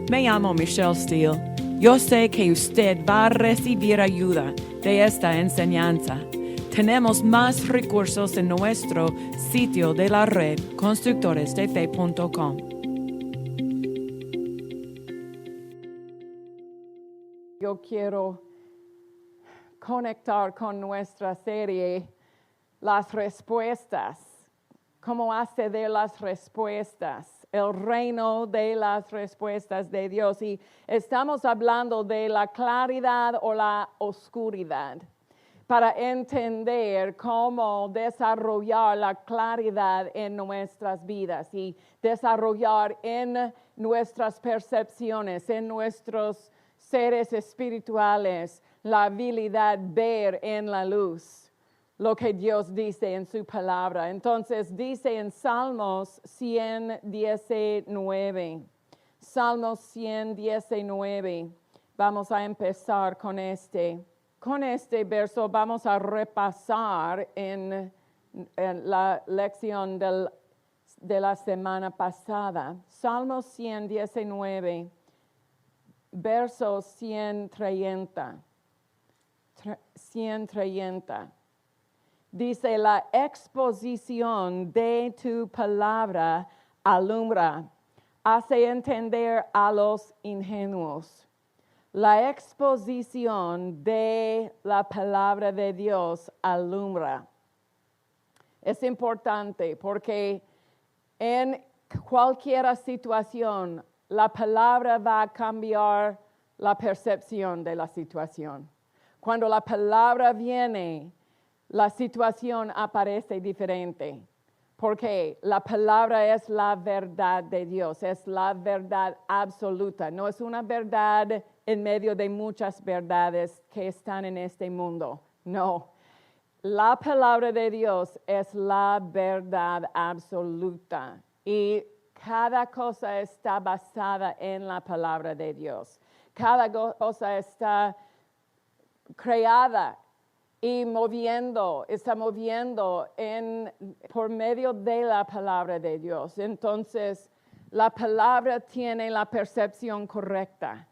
Me llamo Michelle Steele. Yo sé que usted va a recibir ayuda de esta enseñanza. Tenemos más recursos en nuestro sitio de la red constructoresdefe.com. Yo quiero conectar con nuestra serie Las Respuestas. ¿Cómo acceder a las respuestas? El reino de las respuestas de Dios. Y estamos hablando de la claridad o la oscuridad, para entender cómo desarrollar la claridad en nuestras vidas y desarrollar en nuestras percepciones, en nuestros seres espirituales, la habilidad de ver en la luz lo que Dios dice en su palabra. Entonces dice en Salmos 119, Salmos 119, vamos a empezar con este. Con este verso vamos a repasar en la lección de la semana pasada. Salmos 119, verso 130. 130. Dice, la exposición de tu palabra alumbra, hace entender a los ingenuos. La exposición de la palabra de Dios alumbra. Es importante porque en cualquier situación, la palabra va a cambiar la percepción de la situación. Cuando la palabra viene, la situación aparece diferente. Porque la palabra es la verdad de Dios, es la verdad absoluta. No es una verdad en medio de muchas verdades que están en este mundo. No, la palabra de Dios es la verdad absoluta. Y cada cosa está basada en la palabra de Dios. Cada cosa está creada y está moviendo por medio de la palabra de Dios. Entonces, la palabra tiene la percepción correcta.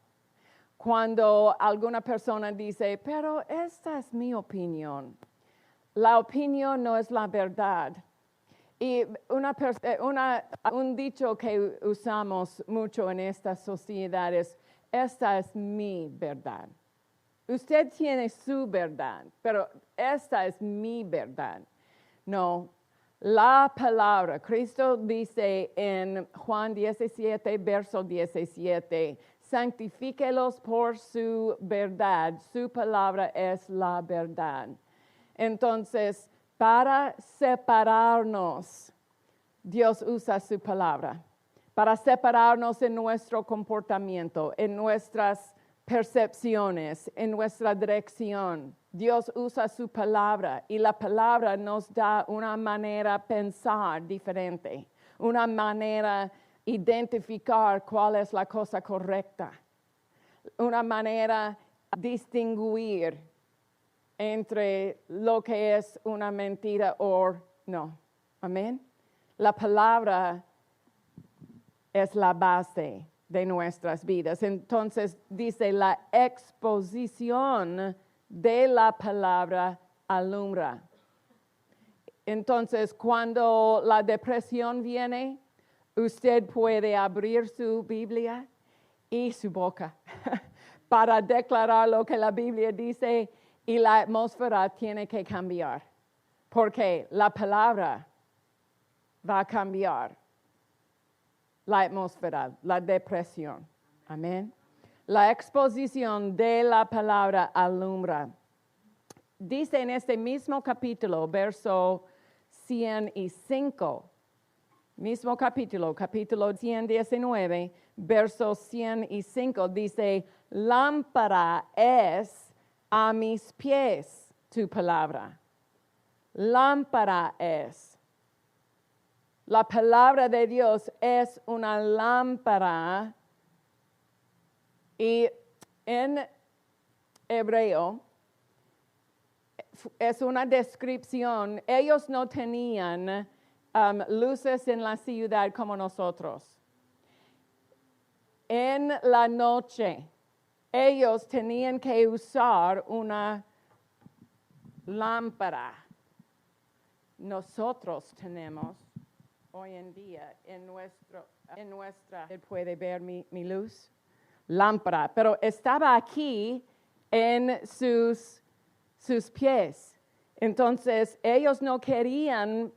Cuando alguna persona dice, pero esta es mi opinión. La opinión no es la verdad. Y un dicho que usamos mucho en esta sociedad es, esta es mi verdad. Usted tiene su verdad, pero esta es mi verdad. No, la palabra, Cristo dice en Juan 17, verso 17, santifíquelos por su verdad, su palabra es la verdad. Entonces, para separarnos, Dios usa su palabra, para separarnos en nuestro comportamiento, en nuestras percepciones, en nuestra dirección. Dios usa su palabra y la palabra nos da una manera de pensar diferente, una manera de identificar cuál es la cosa correcta, una manera de distinguir entre lo que es una mentira o no. Amén. La palabra es la base de nuestras vidas. Entonces dice, la exposición de la palabra alumbra. Entonces, cuando la depresión viene, usted puede abrir su Biblia y su boca para declarar lo que la Biblia dice y la atmósfera tiene que cambiar, porque la palabra va a cambiar la atmósfera, la depresión. Amén. La exposición de la palabra alumbra. Dice en este mismo capítulo, verso 105, mismo capítulo 119, verso 105, dice, lámpara es a mis pies tu palabra. Lámpara es. La palabra de Dios es una lámpara y en hebreo es una descripción. Ellos no tenían luces en la ciudad como nosotros. En la noche, ellos tenían que usar una lámpara. Nosotros tenemos hoy en día en nuestra, ¿él puede ver mi luz? Lámpara, pero estaba aquí en sus pies. Entonces, ellos no querían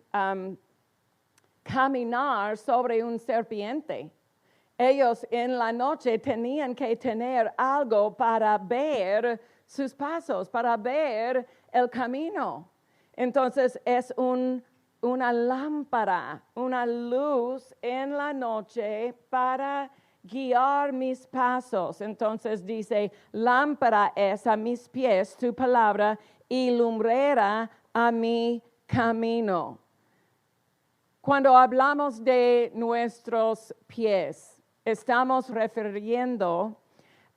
caminar sobre un serpiente. Ellos en la noche tenían que tener algo para ver sus pasos, para ver el camino. Entonces, es una lámpara, una luz en la noche para guiar mis pasos. Entonces dice, lámpara es a mis pies tu palabra y lumbrera a mi camino. Cuando hablamos de nuestros pies, estamos refiriendo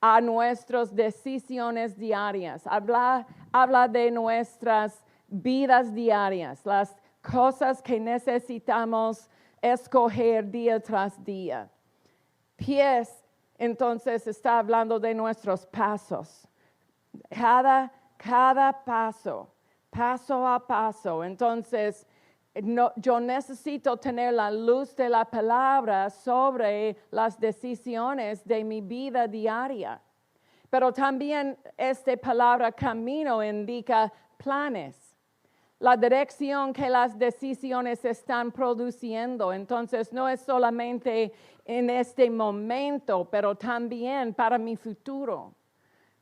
a nuestras decisiones diarias. Habla de nuestras vidas diarias, las cosas que necesitamos escoger día tras día. Pies, entonces, está hablando de nuestros pasos. Cada paso, paso a paso. Entonces, yo necesito tener la luz de la palabra sobre las decisiones de mi vida diaria. Pero también esta palabra camino indica planes. La dirección que las decisiones están produciendo. Entonces, no es solamente en este momento, pero también para mi futuro,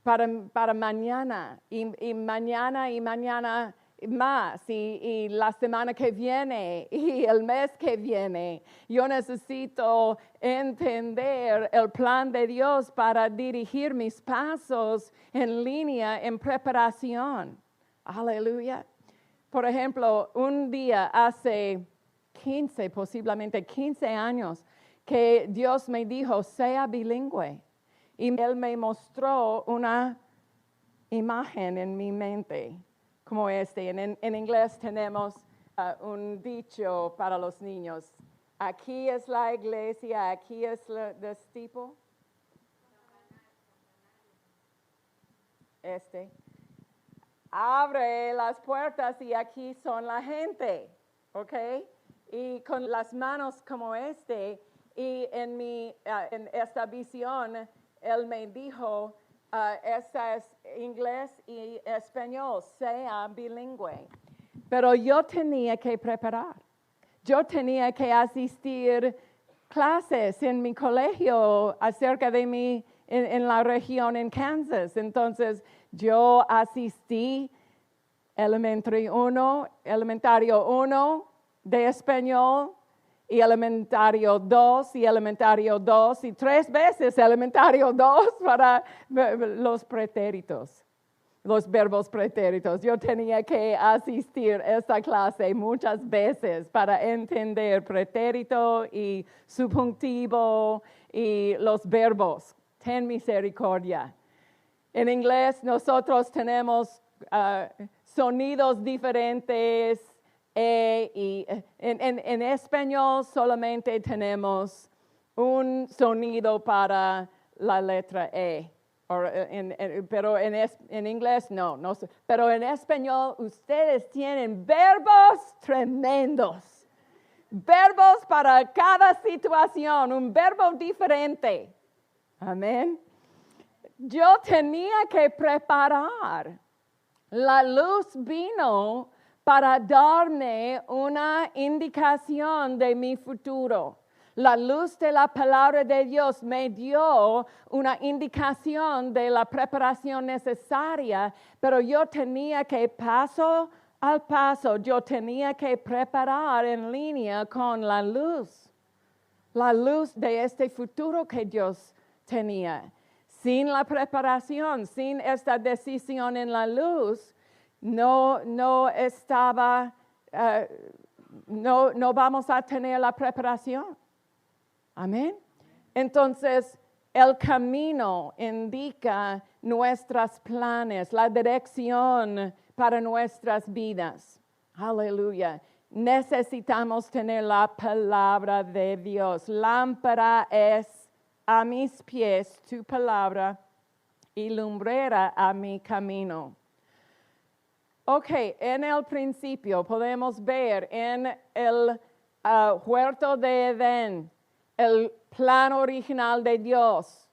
para mañana y mañana más, y la semana que viene y el mes que viene. Yo necesito entender el plan de Dios para dirigir mis pasos en línea, en preparación. Aleluya. Por ejemplo, un día hace posiblemente 15 años, que Dios me dijo, sea bilingüe. Y Él me mostró una imagen en mi mente, como este. En inglés tenemos un dicho para los niños. Aquí es la iglesia, aquí es the steeple. Abre las puertas y aquí son la gente, ¿ok? Y con las manos como y en esta visión, Él me dijo, esta es inglés y español, sea bilingüe. Pero yo tenía que preparar. Yo tenía que asistir clases en mi colegio acerca de mí en la región en Kansas. Entonces, yo asistí elementario 1 de español y elementario 2 y 3 veces elementario 2 para los pretéritos, los verbos pretéritos. Yo tenía que asistir a esta clase muchas veces para entender pretérito y subjuntivo y los verbos. Ten misericordia. En inglés nosotros tenemos sonidos diferentes y en español solamente tenemos un sonido para la letra E. Pero en inglés no. Pero en español ustedes tienen verbos tremendos. Verbos para cada situación, un verbo diferente. Amén. Yo tenía que preparar. La luz vino para darme una indicación de mi futuro. La luz de la palabra de Dios me dio una indicación de la preparación necesaria, pero yo tenía que paso al paso, yo tenía que preparar en línea con la luz de este futuro que Dios tenía. Sin la preparación, sin esta decisión en la luz, no vamos a tener la preparación. Amén. Entonces, el camino indica nuestros planes, la dirección para nuestras vidas. Aleluya. Necesitamos tener la palabra de Dios. Lámpara es a mis pies tu palabra y lumbrera a mi camino. Ok, en el principio podemos ver en el huerto de Edén, el plan original de Dios.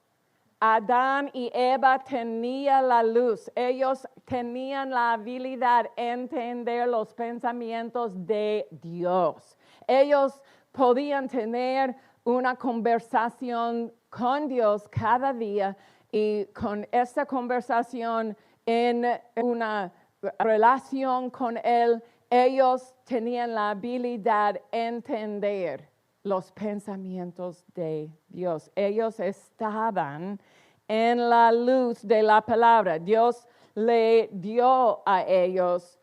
Adán y Eva tenían la luz. Ellos tenían la habilidad de entender los pensamientos de Dios. Ellos podían tener una conversación con Dios cada día y con esta conversación en una relación con Él, ellos tenían la habilidad de entender los pensamientos de Dios. Ellos estaban en la luz de la palabra. Dios les dio a ellos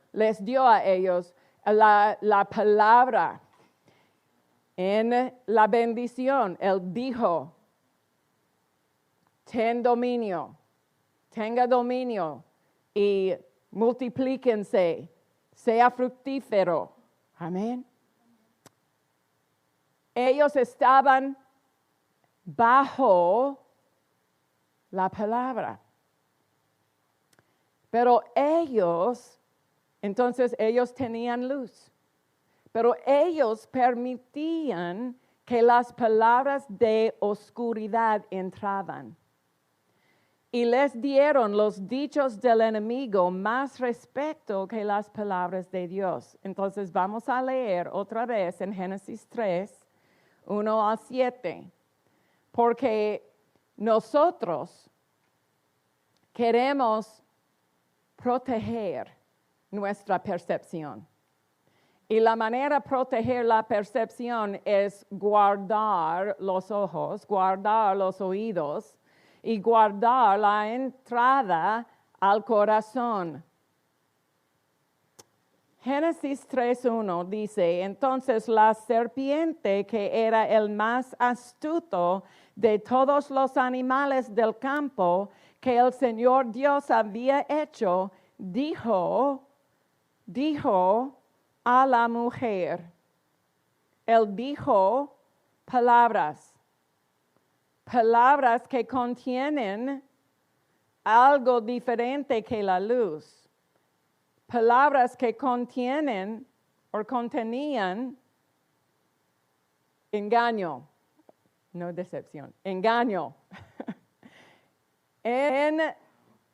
la palabra en la bendición. Él dijo, tenga dominio y multiplíquense, sea fructífero. Amén. Ellos estaban bajo la palabra. Pero ellos tenían luz. Pero ellos permitían que las palabras de oscuridad entraban. Y les dieron los dichos del enemigo más respeto que las palabras de Dios. Entonces vamos a leer otra vez en Génesis 3, 1 al 7. Porque nosotros queremos proteger nuestra percepción. Y la manera de proteger la percepción es guardar los ojos, guardar los oídos y guardar la entrada al corazón. Génesis 3:1 dice, entonces la serpiente, que era el más astuto de todos los animales del campo que el Señor Dios había hecho, dijo a la mujer. Él dijo palabras que contienen algo diferente que la luz. Palabras que contenían engaño, no decepción, engaño. En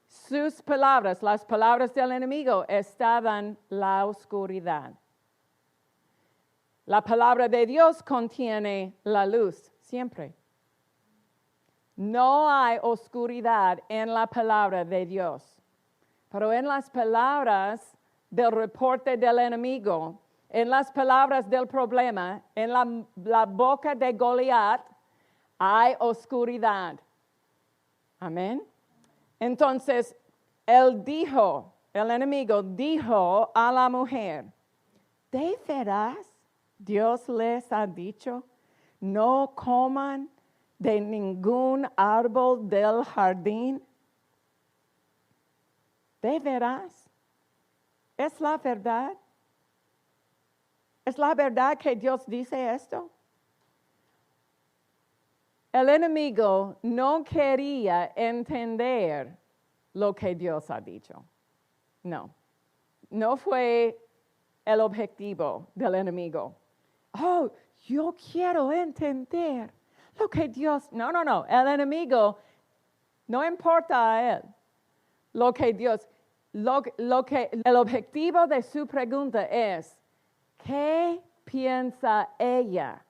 sus palabras, las palabras del enemigo, estaban la oscuridad. La palabra de Dios contiene la luz, siempre. No hay oscuridad en la palabra de Dios. Pero en las palabras del reporte del enemigo, en las palabras del problema, en la boca de Goliat, hay oscuridad. Amén. Entonces, el enemigo dijo a la mujer, ¿de veras Dios les ha dicho, no coman de ningún árbol del jardín? ¿De veras? ¿Es la verdad? ¿Es la verdad que Dios dice esto? El enemigo no quería entender lo que Dios ha dicho. No fue el objetivo del enemigo. Oh, yo quiero entender lo que Dios... No. El enemigo no importa a él. El objetivo de su pregunta es, ¿qué piensa ella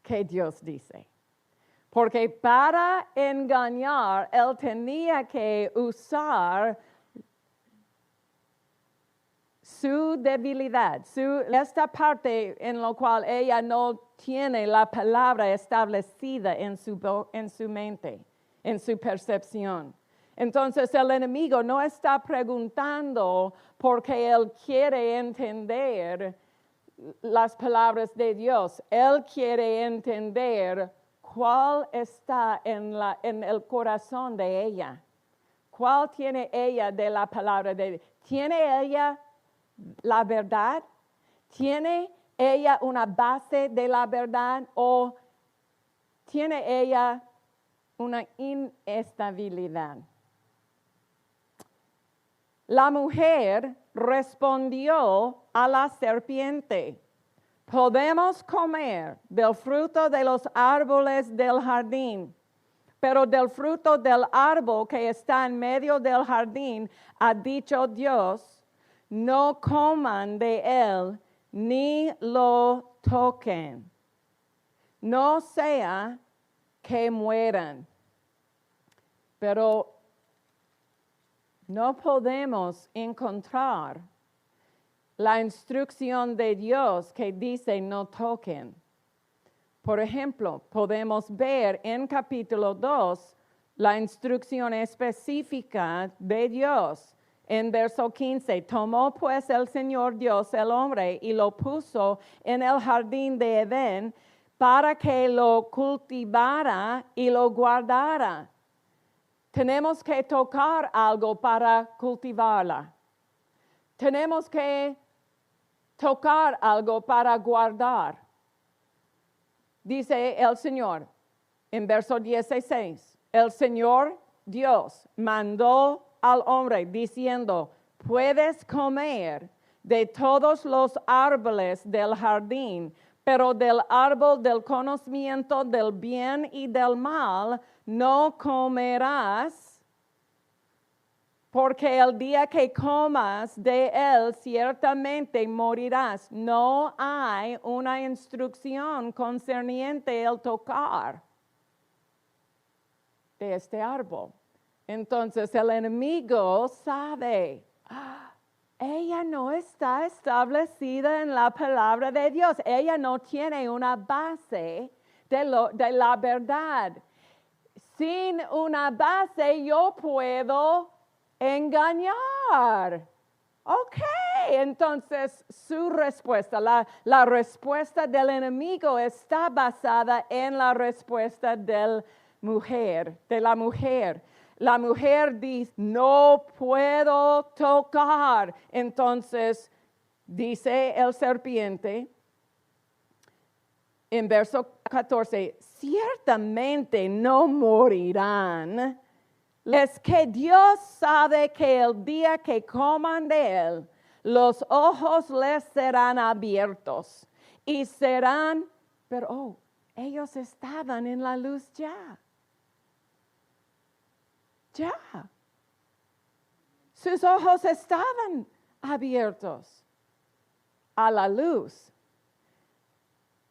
que Dios dice? Porque para engañar, él tenía que usar su debilidad, esta parte en la cual ella no tiene la palabra establecida en su mente, en su percepción. Entonces el enemigo no está preguntando porque él quiere entender las palabras de Dios. Él quiere entender cuál está en el corazón de ella. ¿Cuál tiene ella de la palabra de Dios? ¿Tiene ella la verdad? ¿Tiene ella una base de la verdad? ¿O tiene ella una inestabilidad. La mujer respondió a la serpiente: podemos comer del fruto de los árboles del jardín, pero del fruto del árbol que está en medio del jardín, ha dicho Dios, no coman de él ni lo toquen, no sea que mueran. Pero no podemos encontrar la instrucción de Dios que dice no toquen. Por ejemplo, podemos ver en capítulo 2 la instrucción específica de Dios. En verso 15, tomó pues el Señor Dios el hombre y lo puso en el jardín de Edén para que lo cultivara y lo guardara. Tenemos que tocar algo para cultivarla. Tenemos que tocar algo para guardar. Dice el Señor en verso 16, el Señor Dios mandó al hombre diciendo, puedes comer de todos los árboles del jardín, pero del árbol del conocimiento del bien y del mal no comerás, porque el día que comas de él ciertamente morirás. No hay una instrucción concerniente el tocar de este árbol. Entonces el enemigo sabe, ella no está establecida en la palabra de Dios. Ella no tiene una base de la verdad. Sin una base yo puedo engañar. Ok, entonces su respuesta, la respuesta del enemigo está basada en la respuesta de la mujer. La mujer dice, no puedo tocar. Entonces, dice el serpiente, en verso 14, ciertamente no morirán. Es que Dios sabe que el día que coman de él, los ojos les serán abiertos y serán, pero ellos estaban en la luz ya. Ya. Sus ojos estaban abiertos a la luz.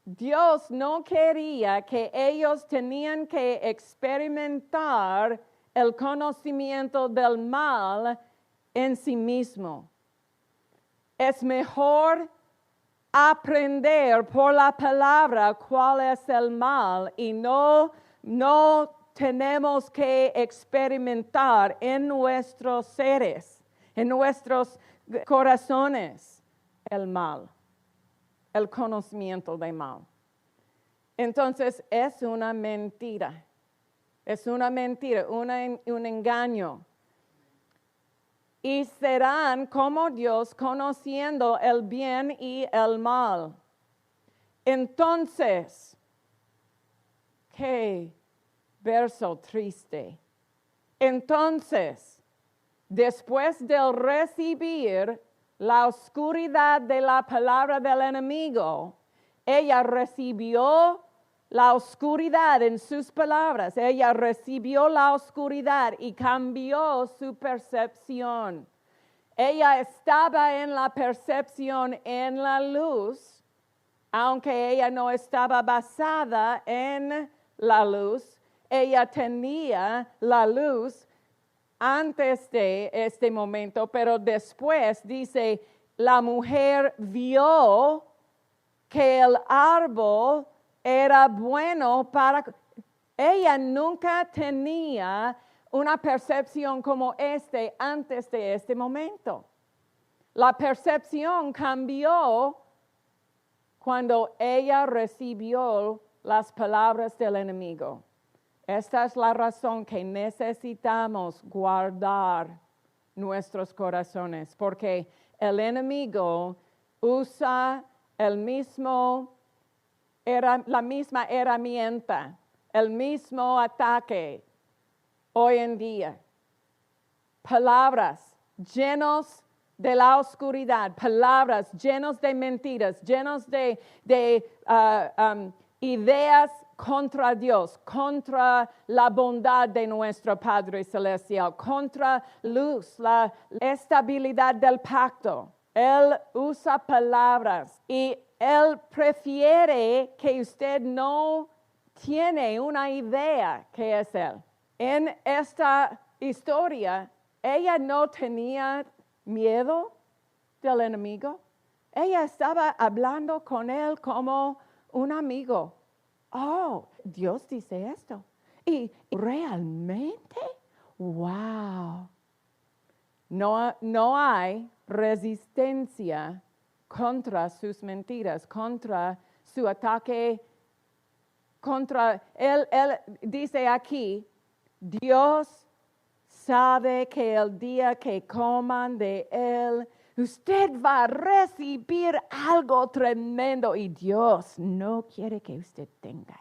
Dios no quería que ellos tenían que experimentar el conocimiento del mal en sí mismo. Es mejor aprender por la palabra cuál es el mal y no tenemos que experimentar en nuestros seres, en nuestros corazones, el mal, el conocimiento del mal. Entonces es una mentira. Es una mentira, un engaño. Y serán como Dios conociendo el bien y el mal. Entonces, qué verso triste. Entonces, después de recibir la oscuridad de la palabra del enemigo, ella recibió la oscuridad en sus palabras. Ella recibió la oscuridad y cambió su percepción. Ella estaba en la percepción en la luz, aunque ella no estaba basada en la luz. Ella tenía la luz antes de este momento, pero después dice, la mujer vio que el árbol era bueno para... Ella nunca tenía una percepción como antes de este momento. La percepción cambió cuando ella recibió las palabras del enemigo. Esta es la razón que necesitamos guardar nuestros corazones, porque el enemigo usa la misma herramienta el mismo ataque hoy en día. Palabras llenos de la oscuridad, palabras llenos de mentiras, llenos de ideas contra Dios, contra la bondad de nuestro Padre Celestial, contra luz, la estabilidad del pacto. Él usa palabras y Él prefiere que usted no tiene una idea que es Él. En esta historia, ella no tenía miedo del enemigo. Ella estaba hablando con él como un amigo. Oh, Dios dice esto. Y realmente, wow. No hay resistencia contra sus mentiras, contra su ataque, contra él dice aquí, Dios sabe que el día que coman de él, usted va a recibir algo tremendo y Dios no quiere que usted tenga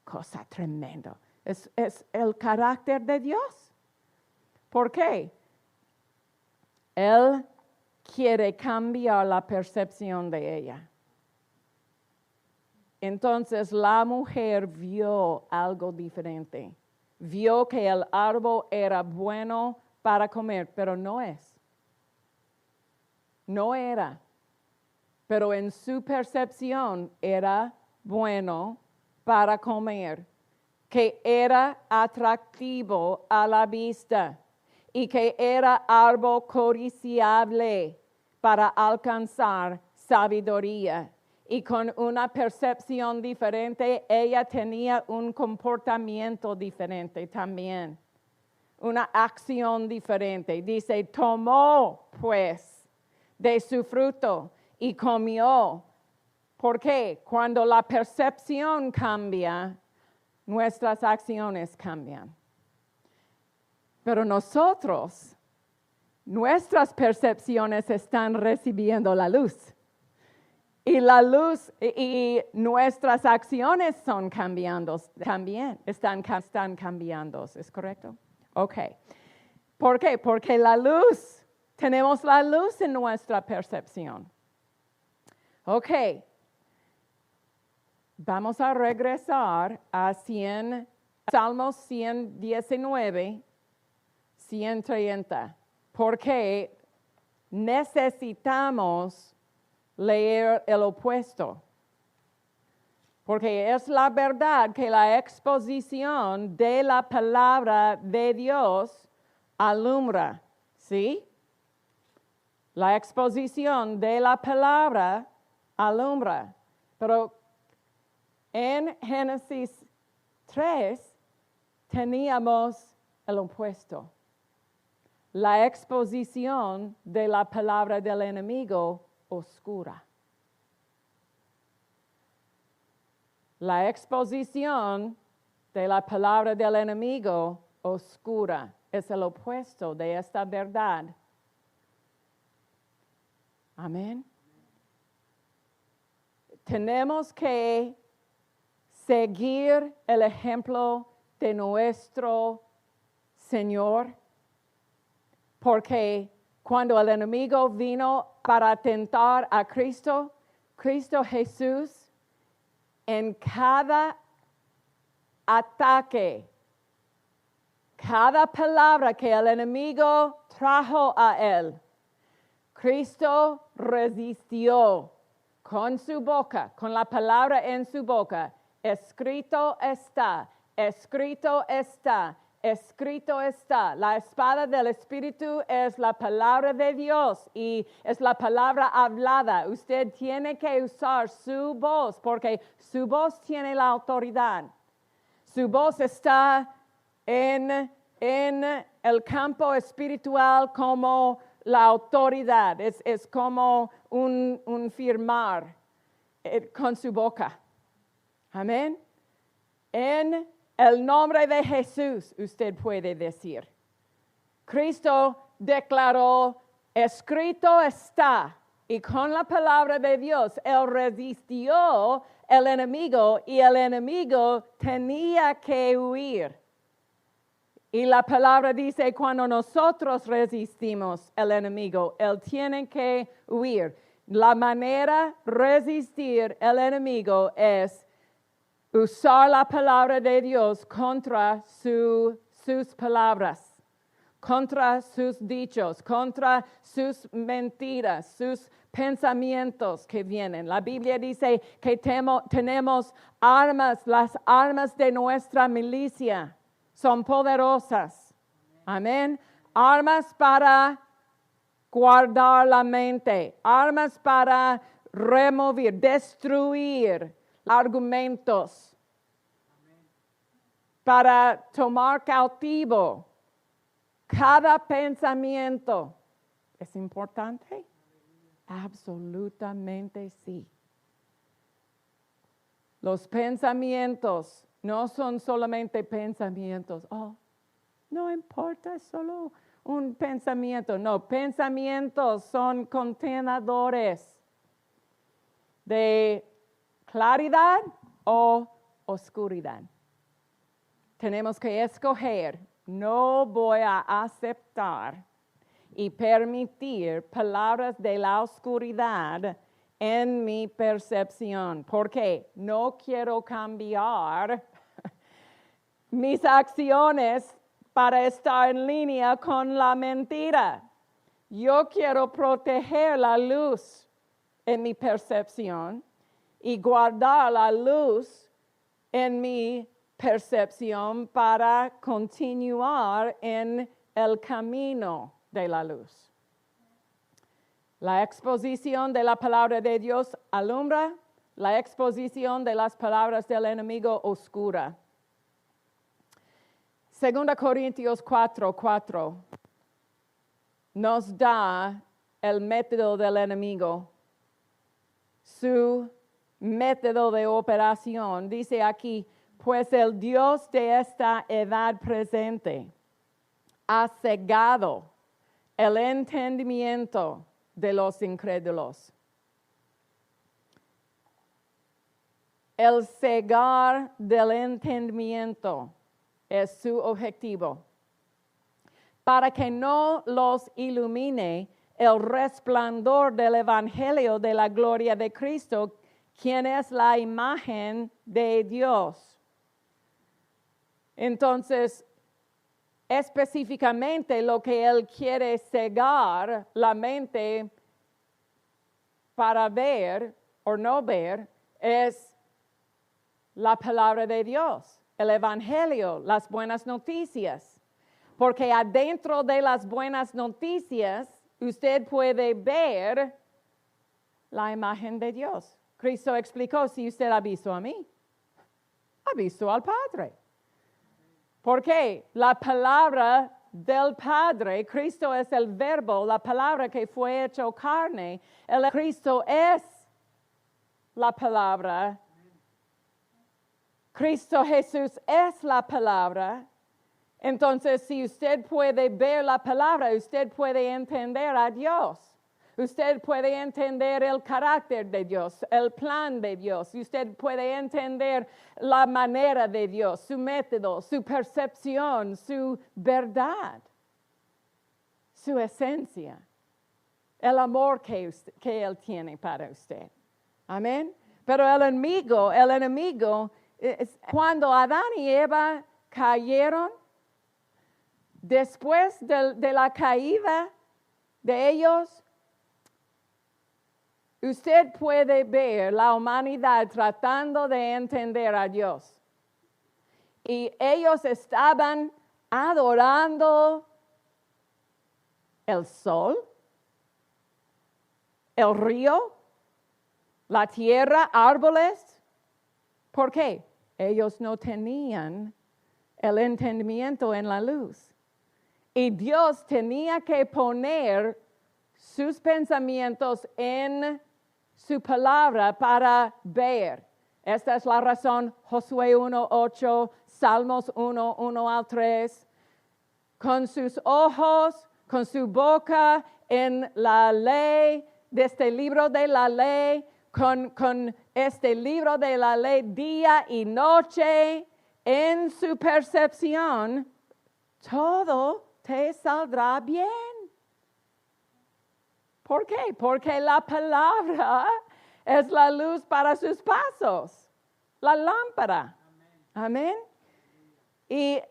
cosa tremenda. Es el carácter de Dios. ¿Por qué? Él quiere cambiar la percepción de ella. Entonces la mujer vio algo diferente. Vio que el árbol era bueno para comer, pero no es. No era. Pero en su percepción era bueno para comer, que era atractivo a la vista y que era árbol codiciable para alcanzar sabiduría. Y con una percepción diferente, ella tenía un comportamiento diferente también. Una acción diferente. Dice, tomó pues de su fruto y comió. ¿Por qué? Cuando la percepción cambia, nuestras acciones cambian. Pero nosotros, nuestras percepciones están recibiendo la luz. Y la luz y nuestras acciones son cambiando también, están cambiando, ¿es correcto? Ok. ¿Por qué? Porque la luz, tenemos la luz en nuestra percepción. Ok. Vamos a regresar a Salmos 119, 130, porque necesitamos leer el opuesto. Porque es la verdad que la exposición de la palabra de Dios alumbra, ¿sí? La exposición de la palabra alumbra. Pero en Génesis 3 teníamos el opuesto. La exposición de la palabra del enemigo oscura. La exposición de la palabra del enemigo oscura es el opuesto de esta verdad. Amén. Tenemos que seguir el ejemplo de nuestro Señor, porque cuando el enemigo vino para tentar a Cristo Jesús, en cada ataque, cada palabra que el enemigo trajo a él, Cristo resistió con su boca, con la palabra en su boca. Escrito está, escrito está. Escrito está, la espada del Espíritu es la palabra de Dios y es la palabra hablada. Usted tiene que usar su voz porque su voz tiene la autoridad. Su voz está en el campo espiritual como la autoridad. Es como un firmar con su boca. Amén. En el nombre de Jesús, usted puede decir. Cristo declaró, escrito está. Y con la palabra de Dios, Él resistió el enemigo y el enemigo tenía que huir. Y la palabra dice, cuando nosotros resistimos al enemigo, él tiene que huir. La manera de resistir al enemigo es usar la palabra de Dios contra sus palabras, contra sus dichos, contra sus mentiras, sus pensamientos que vienen. La Biblia dice que tenemos armas, las armas de nuestra milicia son poderosas. Amén. Armas para guardar la mente, armas para remover, destruir argumentos, para tomar cautivo cada pensamiento. ¿Es importante? Absolutamente sí. Los pensamientos no son solamente pensamientos. Oh, no importa, es solo un pensamiento. No, pensamientos son contenedores de claridad o oscuridad. Tenemos que escoger. No voy a aceptar y permitir palabras de la oscuridad en mi percepción, porque no quiero cambiar mis acciones para estar en línea con la mentira. Yo quiero proteger la luz en mi percepción y guardar la luz en mi percepción para continuar en el camino de la luz. La exposición de la palabra de Dios alumbra, la exposición de las palabras del enemigo oscura. 2 Corintios 4:4 nos da el método del enemigo, su método de operación. Dice aquí, pues el Dios de esta edad presente ha cegado el entendimiento de los incrédulos. El cegar del entendimiento es su objetivo, para que no los ilumine el resplandor del Evangelio de la gloria de Cristo, quien es la imagen de Dios. Entonces, específicamente lo que él quiere cegar la mente para ver o no ver es la palabra de Dios, el Evangelio, las buenas noticias. Porque adentro de las buenas noticias usted puede ver la imagen de Dios. Cristo explicó, si usted ha visto a mí, ha visto al Padre. Porque la palabra del Padre, Cristo es el verbo, la palabra que fue hecho carne. El Cristo es la palabra. Cristo Jesús es la palabra. Entonces, si usted puede ver la palabra, usted puede entender a Dios. Usted puede entender el carácter de Dios, el plan de Dios. Usted puede entender la manera de Dios, su método, su percepción, su verdad, su esencia, el amor que Él tiene para usted. Amén. Pero el enemigo, cuando Adán y Eva cayeron, después de la caída de ellos, usted puede ver la humanidad tratando de entender a Dios. Y ellos estaban adorando el sol, el río, la tierra, árboles. ¿Por qué? Ellos no tenían el entendimiento en la luz. Y Dios tenía que poner sus pensamientos en su palabra para ver. Esta es la razón, Josué 1:8, Salmos 1:1-3. Con sus ojos, con su boca en la ley, de este libro de la ley, con este libro de la ley día y noche en su percepción, todo te saldrá bien. ¿Por qué? Porque la palabra es la luz para sus pasos, la lámpara. Amén. Y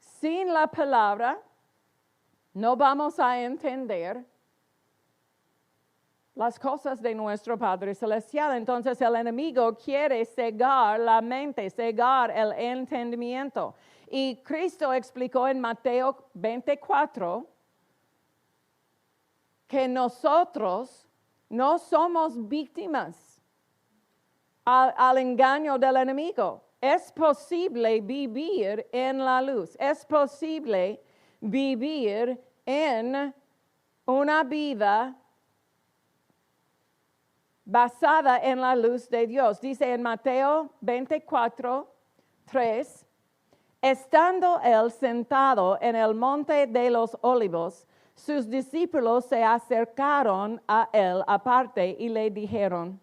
sin la palabra no vamos a entender las cosas de nuestro Padre Celestial. Entonces el enemigo quiere cegar la mente, cegar el entendimiento. Y Cristo explicó en Mateo 24 que nosotros no somos víctimas al engaño del enemigo. Es posible vivir en la luz. Es posible vivir en una vida basada en la luz de Dios. Dice en Mateo 24, 3, estando él sentado en el monte de los olivos, sus discípulos se acercaron a él aparte y le dijeron,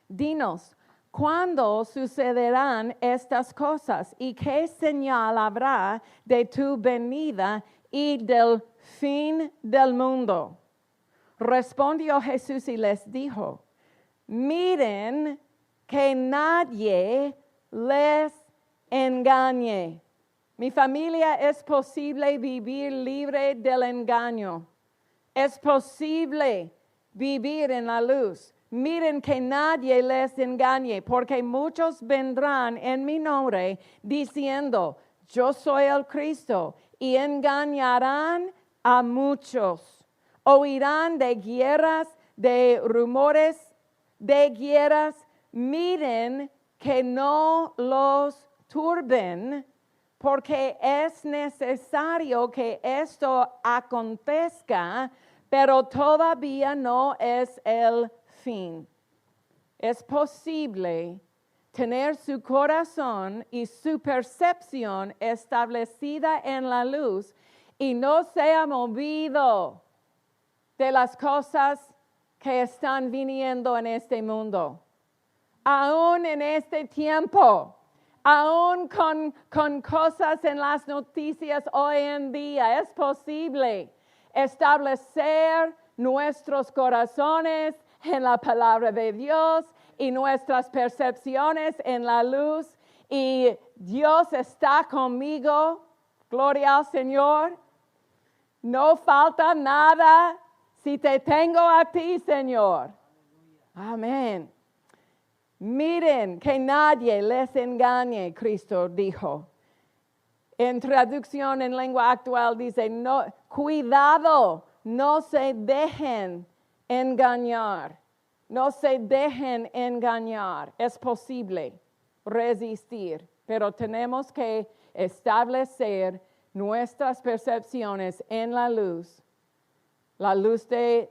dinos, ¿cuándo sucederán estas cosas? ¿Y qué señal habrá de tu venida y del fin del mundo? Respondió Jesús y les dijo, miren que nadie les engañe. Mi familia, es posible vivir libre del engaño. Es posible vivir en la luz. Miren que nadie les engañe, porque muchos vendrán en mi nombre diciendo, yo soy el Cristo, y engañarán a muchos. Oirán de guerras, de rumores de guerras. Miren que no los turben, porque es necesario que esto acontezca, pero todavía no es el fin. Es posible tener su corazón y su percepción establecida en la luz y no sea movido de las cosas que están viniendo en este mundo. Aún en este tiempo, aún con cosas en las noticias hoy en día, es posible establecer nuestros corazones en la palabra de Dios y nuestras percepciones en la luz. Y Dios está conmigo, gloria al Señor. No falta nada si te tengo a ti, Señor. Amén. Miren que nadie les engañe, Cristo dijo. En traducción en lengua actual dice, no, cuidado, no se dejen engañar. No se dejen engañar. Es posible resistir, pero tenemos que establecer nuestras percepciones en la luz de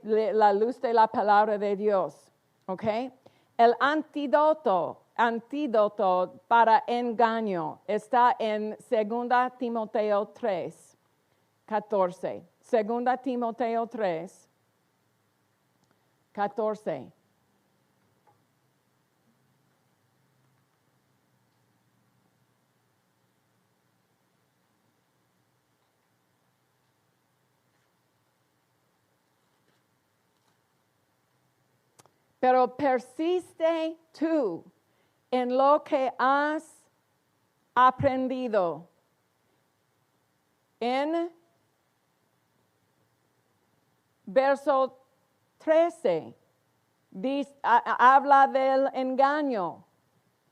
la palabra de Dios. ¿Ok? El antídoto para engaño está en 2 Timoteo 3, 14. 2 Timoteo 3, 14. Pero persiste tú en lo que has aprendido. En verso 13 habla del engaño.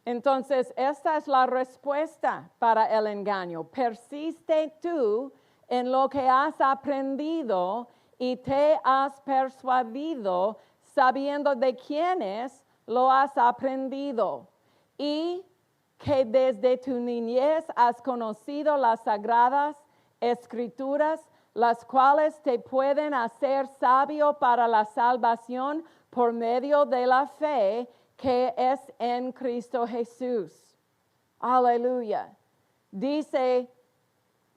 Entonces, esta es la respuesta para el engaño. Persiste tú en lo que has aprendido y te has persuadido sabiendo de quiénes lo has aprendido y que desde tu niñez has conocido las sagradas escrituras, las cuales te pueden hacer sabio para la salvación por medio de la fe que es en Cristo Jesús. Aleluya. Dice,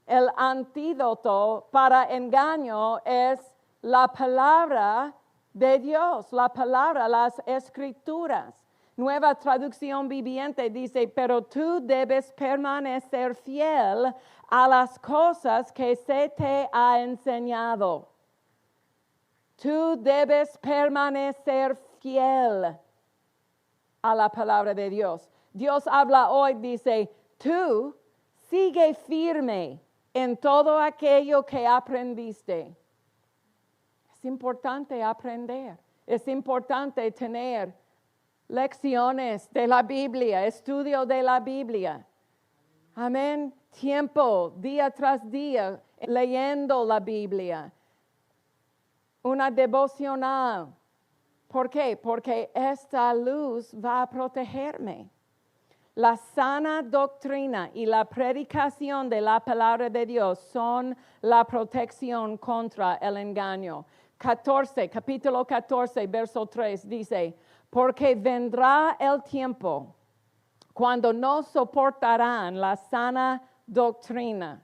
el antídoto para engaño es la palabra de Dios, la palabra, las escrituras. Nueva Traducción Viviente dice, pero tú debes permanecer fiel a las cosas que se te ha enseñado. Tú debes permanecer fiel a la palabra de Dios. Dios habla hoy, dice, tú sigue firme en todo aquello que aprendiste. Es importante aprender. Es importante tener lecciones de la Biblia, estudio de la Biblia. Amén. Tiempo, día tras día, leyendo la Biblia. Una devocional. ¿Por qué? Porque esta luz va a protegerme. La sana doctrina y la predicación de la palabra de Dios son la protección contra el engaño. Capítulo 14, verso 3 dice, porque vendrá el tiempo cuando no soportarán la sana doctrina.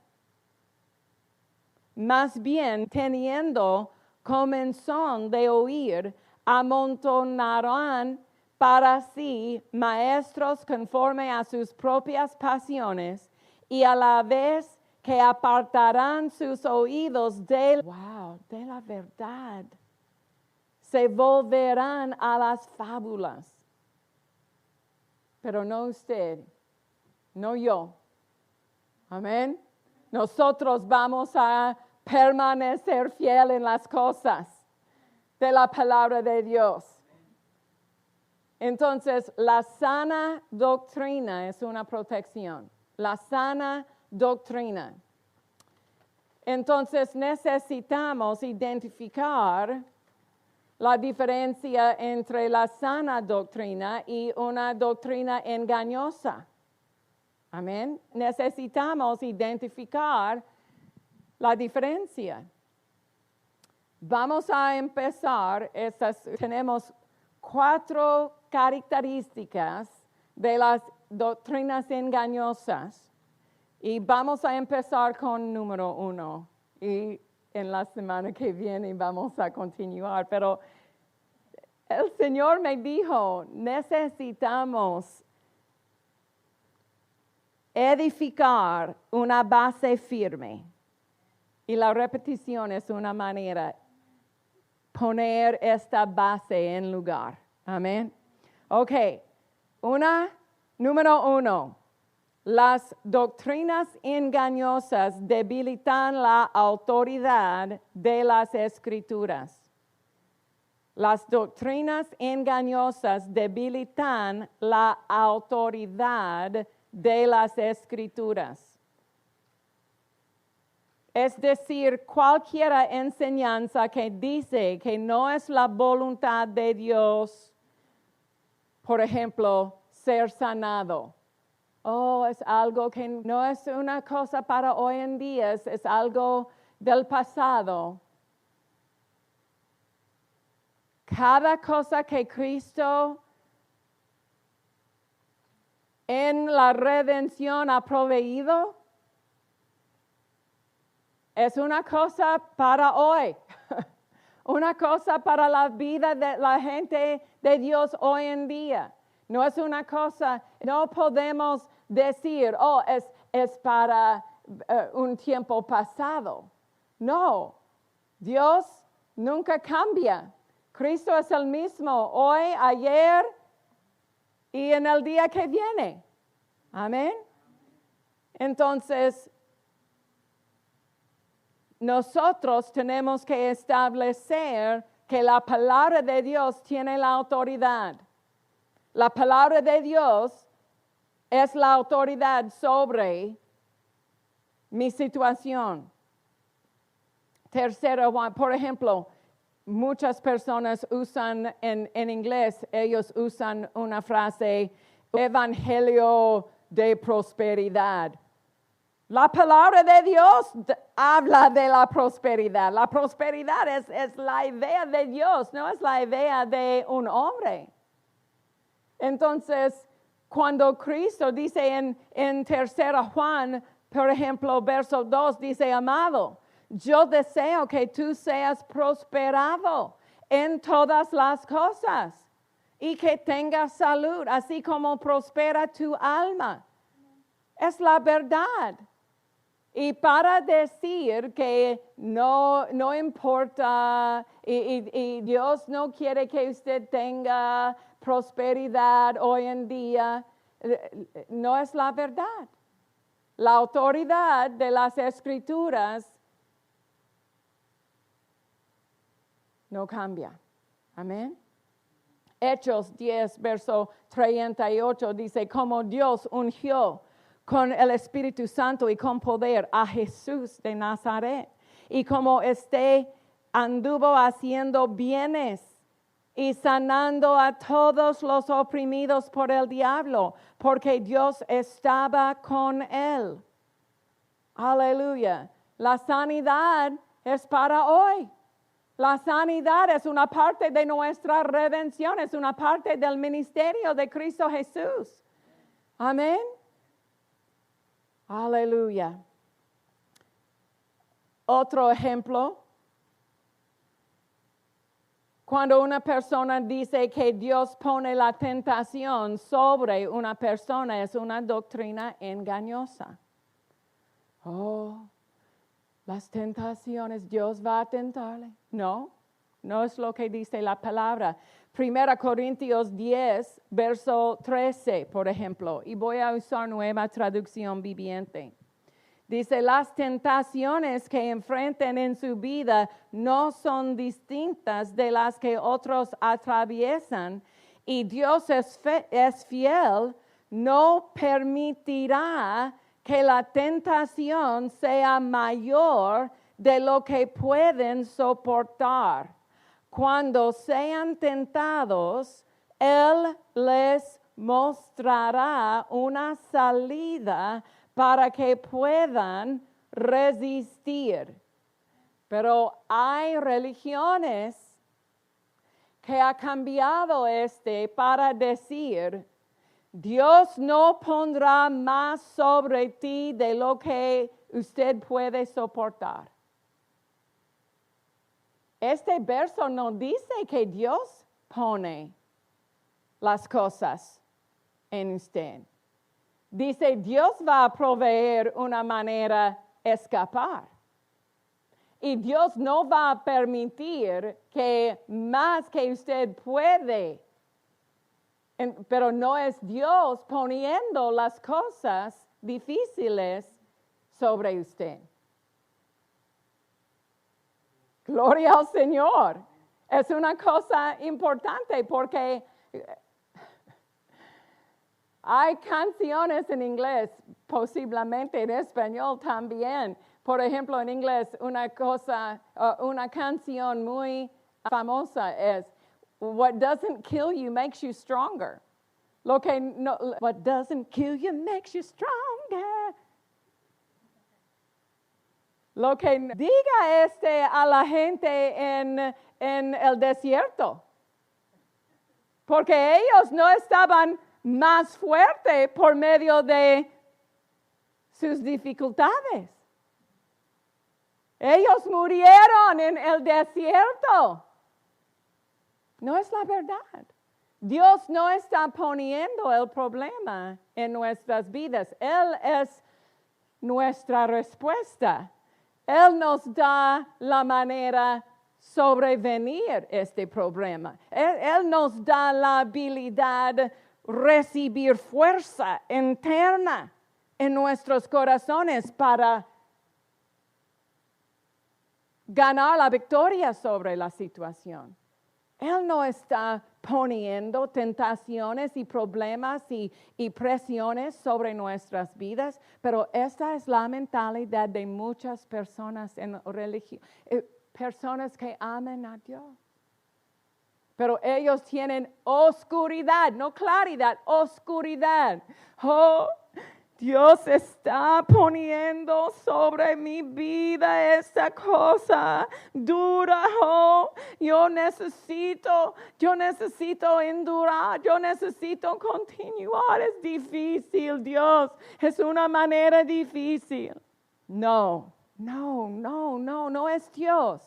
Más bien, teniendo comezón de oír, amontonarán para sí maestros conforme a sus propias pasiones y a la vez que apartarán sus oídos de la verdad. Se volverán a las fábulas. Pero no usted, no yo. Amén. Nosotros vamos a permanecer fiel en las cosas de la palabra de Dios. Entonces, la sana doctrina es una protección. La sana doctrina. Entonces, necesitamos identificar la diferencia entre la sana doctrina y una doctrina engañosa. Amén. Necesitamos identificar la diferencia. Vamos a empezar, tenemos 4 características de las doctrinas engañosas y vamos a empezar con número 1 y en la semana que viene vamos a continuar, pero el Señor me dijo, necesitamos edificar una base firme y la repetición es una manera poner esta base en lugar. Amén. Ok. Número 1. Las doctrinas engañosas debilitan la autoridad de las Escrituras. Las doctrinas engañosas debilitan la autoridad de las Escrituras. Es decir, cualquier enseñanza que dice que no es la voluntad de Dios, por ejemplo, ser sanado. Es algo que no es una cosa para hoy en día, es algo del pasado. Cada cosa que Cristo en la redención ha proveído, es una cosa para hoy, una cosa para la vida de la gente de Dios hoy en día. No es una cosa, no podemos decir, es para un tiempo pasado. No, Dios nunca cambia. Cristo es el mismo hoy, ayer y en el día que viene. Amén. Entonces, nosotros tenemos que establecer que la palabra de Dios tiene la autoridad. La palabra de Dios es la autoridad sobre mi situación. Tercero, por ejemplo, muchas personas usan en inglés, ellos usan una frase, evangelio de prosperidad. La palabra de Dios habla de la prosperidad. La prosperidad es la idea de Dios, no es la idea de un hombre. Entonces, cuando Cristo dice en 3 Juan, por ejemplo, verso 2, dice, amado, yo deseo que tú seas prosperado en todas las cosas y que tengas salud, así como prospera tu alma. Es la verdad. Y para decir que no importa y Dios no quiere que usted tenga prosperidad hoy en día, no es la verdad. La autoridad de las Escrituras no cambia. Amén. Hechos 10, verso 38 dice, como Dios ungió con el Espíritu Santo y con poder a Jesús de Nazaret, y como anduvo haciendo bienes y sanando a todos los oprimidos por el diablo, porque Dios estaba con él. Aleluya. La sanidad es para hoy. La sanidad es una parte de nuestra redención, es una parte del ministerio de Cristo Jesús. Amén. Aleluya. Otro ejemplo. Cuando una persona dice que Dios pone la tentación sobre una persona, es una doctrina engañosa. Oh, las tentaciones, Dios va a tentarle. No es lo que dice la palabra. 1 Corintios 10, verso 13, por ejemplo, y voy a usar Nueva Traducción Viviente. Dice, las tentaciones que enfrenten en su vida no son distintas de las que otros atraviesan, y Dios es fiel, no permitirá que la tentación sea mayor de lo que pueden soportar. Cuando sean tentados, Él les mostrará una salida para que puedan resistir. Pero hay religiones que ha cambiado para decir, Dios no pondrá más sobre ti de lo que usted puede soportar. Este verso no dice que Dios pone las cosas en usted. Dice, Dios va a proveer una manera de escapar. Y Dios no va a permitir que más que usted puede. Pero no es Dios poniendo las cosas difíciles sobre usted. Gloria al Señor. Es una cosa importante porque hay canciones en inglés, posiblemente en español también. Por ejemplo, en inglés una canción muy famosa es What doesn't kill you makes you stronger. What doesn't kill you makes you stronger. Lo que diga a la gente en el desierto. Porque ellos no estaban más fuertes por medio de sus dificultades. Ellos murieron en el desierto. No es la verdad. Dios no está poniendo el problema en nuestras vidas. Él es nuestra respuesta. Él nos da la manera sobrevenir este problema. Él nos da la habilidad de recibir fuerza interna en nuestros corazones para ganar la victoria sobre la situación. Él no está poniendo tentaciones y problemas y presiones sobre nuestras vidas, pero esta es la mentalidad de muchas personas en religión, personas que aman a Dios. Pero ellos tienen oscuridad, no claridad, oscuridad. Oh, Dios está poniendo sobre mi vida esta cosa dura. Oh, yo necesito endurar, yo necesito continuar. Es difícil, Dios. Es una manera difícil. No es Dios.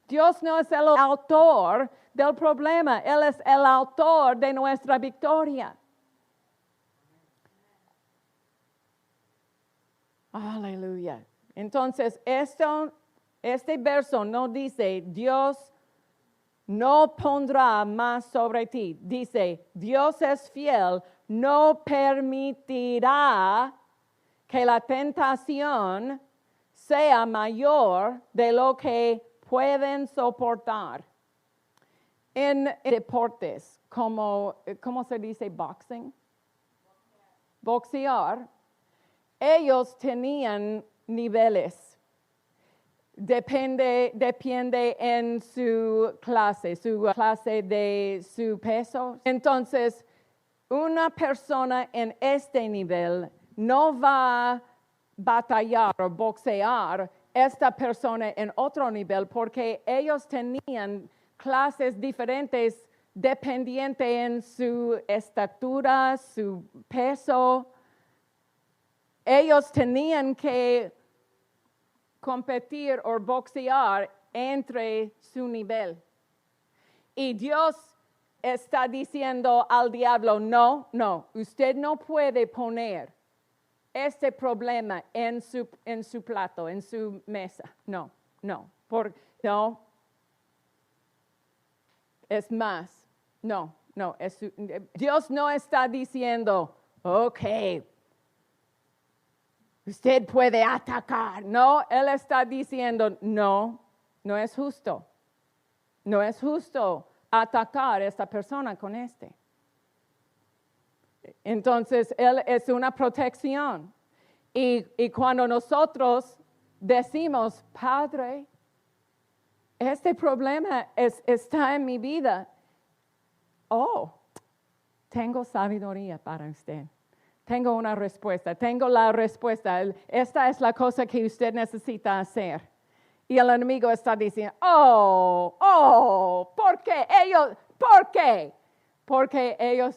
Dios no es el autor del problema, Él es el autor de nuestra victoria. Aleluya. Entonces, este verso no dice, Dios no pondrá más sobre ti. Dice, Dios es fiel, no permitirá que la tentación sea mayor de lo que pueden soportar. En deportes, ¿cómo se dice boxing? Boxear. Ellos tenían niveles. Depende en su clase de su peso. Entonces, una persona en este nivel no va a batallar o boxear esta persona en otro nivel porque ellos tenían clases diferentes dependiente en su estatura, su peso. Ellos tenían que competir o boxear entre su nivel. Y Dios está diciendo al diablo, no, usted no puede poner este problema en su plato, en su mesa. No. Es más. No. Dios no está diciendo, ok, usted puede atacar. No, Él está diciendo, no es justo. No es justo atacar a esta persona con este. Entonces, Él es una protección. Y cuando nosotros decimos, Padre, este problema está en mi vida. Oh, tengo sabiduría para usted. Tengo una respuesta. Tengo la respuesta. Esta es la cosa que usted necesita hacer. Y el enemigo está diciendo, ¿por qué? ¿Por qué? Porque ellos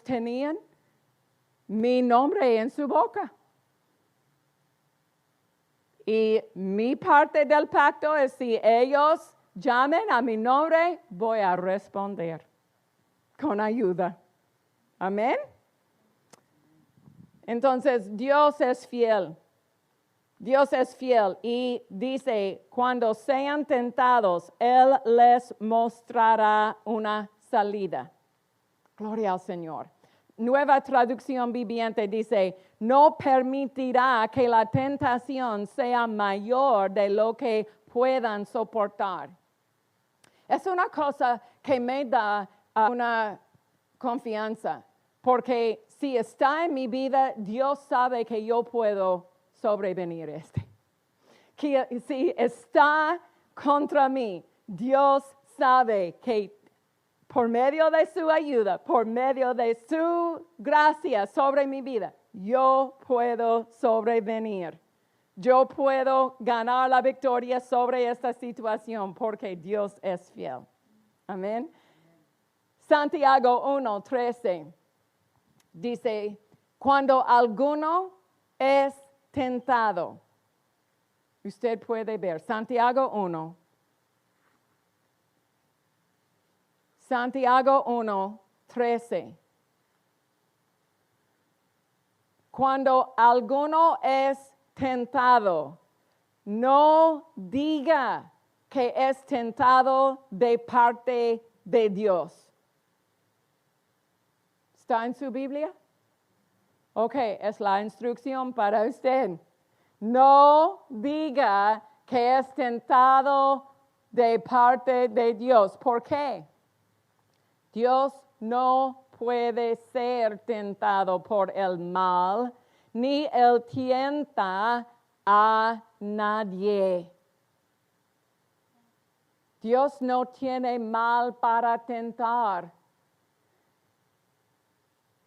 tenían mi nombre en su boca. Y mi parte del pacto es si ellos llamen a mi nombre, voy a responder con ayuda. Amén. Entonces, Dios es fiel. Dios es fiel y dice, cuando sean tentados, Él les mostrará una salida. Gloria al Señor. Nueva Traducción Viviente dice, no permitirá que la tentación sea mayor de lo que puedan soportar. Es una cosa que me da una confianza, porque si está en mi vida, Dios sabe que yo puedo sobrevenir Que si está contra mí, Dios sabe que por medio de su ayuda, por medio de su gracia sobre mi vida, yo puedo sobrevenir. Yo puedo ganar la victoria sobre esta situación porque Dios es fiel. Amén. Santiago 1:13 dice, cuando alguno es tentado, usted puede ver, Santiago 1. Santiago 1:13. Cuando alguno es tentado, no diga que es tentado de parte de Dios. ¿Está en su Biblia? Ok, es la instrucción para usted. No diga que es tentado de parte de Dios. ¿Por qué? Dios no puede ser tentado por el mal, ni él tienta a nadie. Dios no tiene mal para tentar.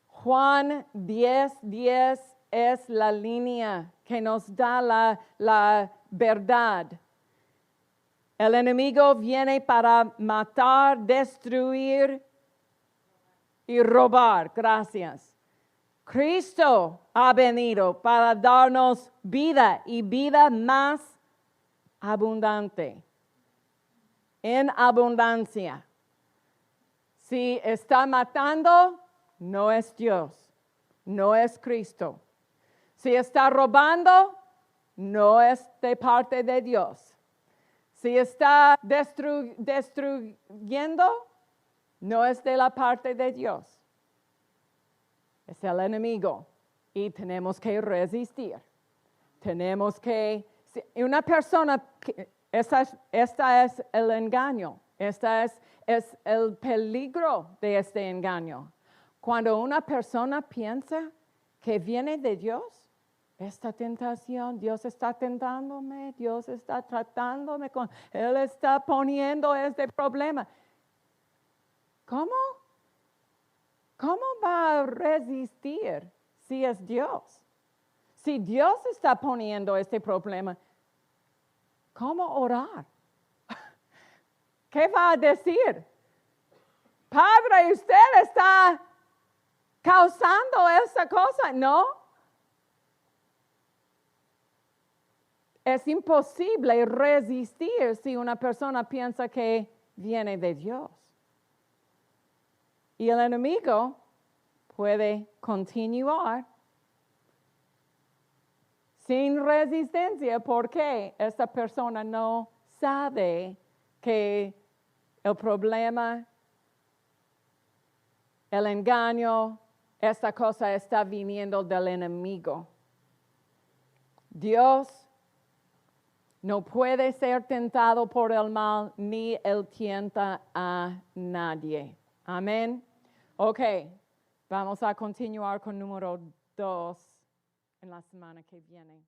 Juan 10:10 es la línea que nos da la verdad. El enemigo viene para matar, destruir y robar. Gracias. Cristo ha venido para darnos vida y vida más abundante, en abundancia. Si está matando, no es Dios, no es Cristo. Si está robando, no es de parte de Dios. Si está destruyendo, no es de la parte de Dios. Es el enemigo y tenemos que resistir. Tenemos que, una persona, esta es el engaño, esta es el peligro de este engaño. Cuando una persona piensa que viene de Dios, esta tentación, Dios está tentándome, Dios está tratándome Él está poniendo este problema. ¿Cómo? ¿Cómo va a resistir si es Dios? Si Dios está poniendo este problema, ¿cómo orar? ¿Qué va a decir? Padre, usted está causando esa cosa, ¿no? Es imposible resistir si una persona piensa que viene de Dios. Y el enemigo puede continuar sin resistencia porque esta persona no sabe que el problema, el engaño, esta cosa está viniendo del enemigo. Dios no puede ser tentado por el mal, ni él tienta a nadie. Amén. Ok, vamos a continuar con número 2 en la semana que viene.